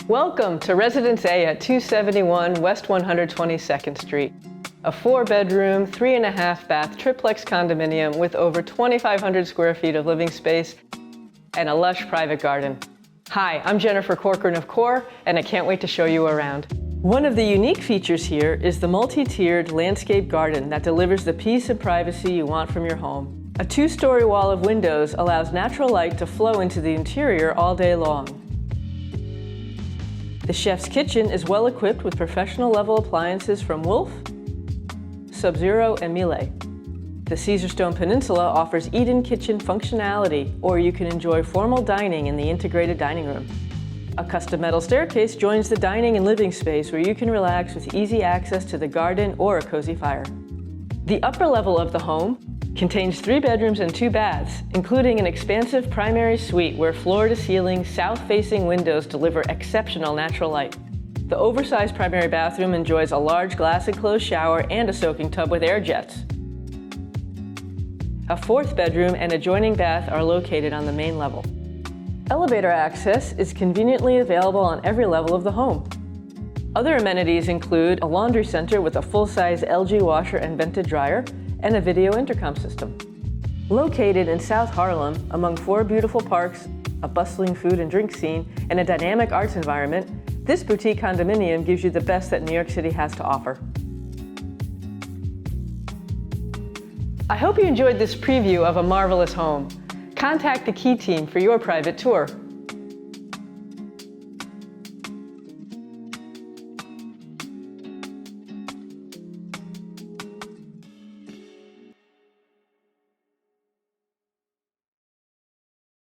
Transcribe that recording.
Welcome to Residence A at 271 West 122nd Street. A 4-bedroom, 3.5 bath triplex condominium with over 2,500 square feet of living space and a lush private garden. Hi, I'm Jennifer Corcoran of Core, and I can't wait to show you around. One of the unique features here is the multi-tiered landscape garden that delivers the peace and privacy you want from your home. A 2-story wall of windows allows natural light to flow into the interior all day long. The chef's kitchen is well equipped with professional level appliances from Wolf, Sub-Zero, and Miele. The Caesarstone Peninsula offers eat-in kitchen functionality, or you can enjoy formal dining in the integrated dining room. A custom metal staircase joins the dining and living space where you can relax with easy access to the garden or a cozy fire. The upper level of the home contains 3 bedrooms and 2 baths, including an expansive primary suite where floor-to-ceiling, south-facing windows deliver exceptional natural light. The oversized primary bathroom enjoys a large glass-enclosed shower and a soaking tub with air jets. A 4th bedroom and adjoining bath are located on the main level. Elevator access is conveniently available on every level of the home. Other amenities include a laundry center with a full-size LG washer and vented dryer, and a video intercom system. Located in South Harlem, among 4 beautiful parks, a bustling food and drink scene, and a dynamic arts environment, this boutique condominium gives you the best that New York City has to offer. I hope you enjoyed this preview of a marvelous home. Contact the Key team for your private tour.